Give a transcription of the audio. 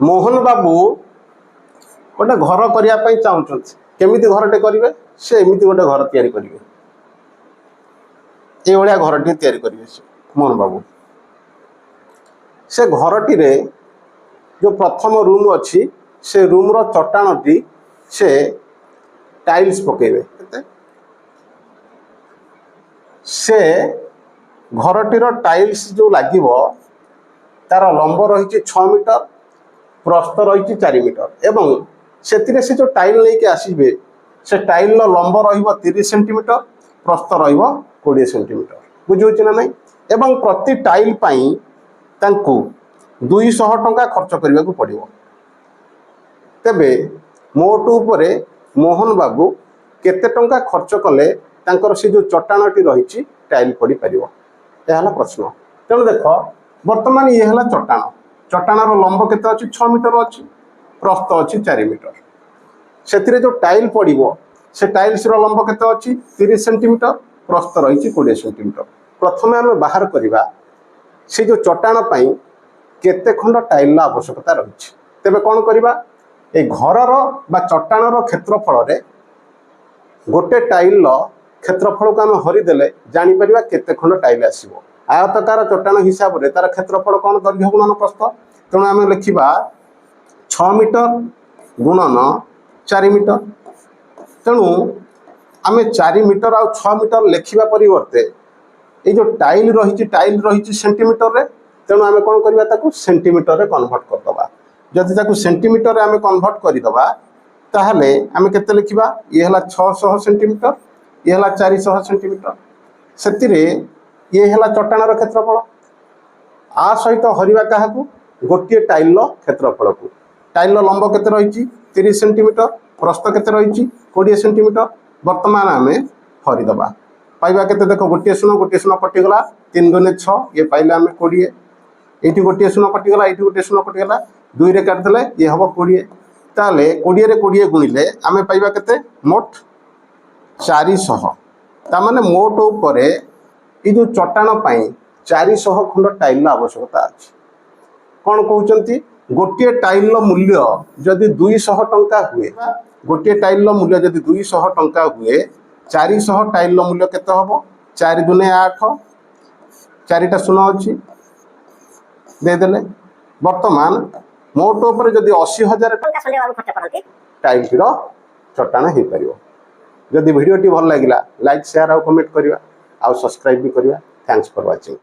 मोहन बाबू गोटे घर करने चाहते केमिति घरटे करेंगे से एमती गोटे घर तैयारी करेंगे ये घरटी तैयारी करेंगे मोहन बाबू से घरटी रे जो प्रथम रूम अच्छी से रूम रो चट्टाणटी से टाइल्स पकेबे से घरटीर टाइल्स जो लागिबो तार लंब रही 6 मीटर प्रस्थ रही 4 मीटर एवं से जो टाइल लेके आसबे से टाइल लंब रही 30 सेंटीमीटर प्रस्थ रही 20 सेंटीमीटर बुझे ना नहीं एवं प्रति टाइल पाई तांकु 200 टंका खर्च करने को पड़ो तेबे मोट उपरे मोहन बाबू केते टंका खर्च कले तांकर से जो चट्टाणटी रही टाइल पड़ी पार यह प्रश्न तेणु देख बर्तमान ये है चट्टाण चट्टाणर लंब केते अच्छी 6 मीटर अच्छी प्रस्थ अच्छी 4 मीटर से जो टाइल पड़ो से टाइल्स लंब केते अच्छी 30 सेंटीमीटर प्रस्थ रही 20 सेंटीमीटर प्रथम आम बाहर करवा से जो चट्टाण पाई केते खंड टाइल आवश्यकता रही तेबे कौन करवा ए घरर बा चट्टाणर क्षेत्रफल रे गोटे टाइल क्षेत्रफल को आम हरिदेले जापर केते खंड टाइल आसो आयतकार चट्टाण हिसाब से तार क्षेत्रफल कौन दैर्घ्य गुणन प्रस्थ तेणु आम लिखा 6 मीटर गुणन 4 मीटर तेणु आम 4 मीटर आ 6 मीटर लिखा परिवर्ते ये जो टाइल रही सेंटीमीटर रे तेणु आम कौन करवा सेंटीमीटर रे कन्वर्ट करदे जदि ताकू सेंटीमीटर आम कन्वर्ट करदे ताहले आम केते लिखा ये है 600 सेंटीमीटर ये है 400 सेंटीमीटर से ये है चट्टाणर क्षेत्रफल आ सहित हरिवा क्या गोटे टाइल क्षेत्रफल को टाइल लंब केते रही 30 सेंटीमीटर प्रस्थ केते रही 20 सेंटीमीटर वर्तमान आम हरिदबा पाइबा केते देख गोटे शून्य कटिगला 3 दूने 6 ये पाइले आम 20 ये गोटे शून्य कटिगला ये गोटे शून्य कटिगला 2 रे काटिदेले ये हम 20 ताले 20 रे 20 गुणिले आम पाइबा केते मोट 400 तामाने मोट उपरे ये जो चट्टाण पाई 400 खंड टाइल आवश्यकता अच्छी कौन कहते गोटे टाइल मूल्य जदि 200 टंका हुए गोटे टाइल मूल्य जदि 200 टंका हुए 400 टाइल मूल्य केते हम 4 दूने 8 4टा शून्य अच्छी देदेले वर्तमान मोट उपर जदि 80,000 टाइल चट्टाण हो पार जदि वीडियो भल लगे लाइक शेयर और कमेंट करवा आ सब्सक्राइब भी करवा थैंक्स फॉर वाचिंग।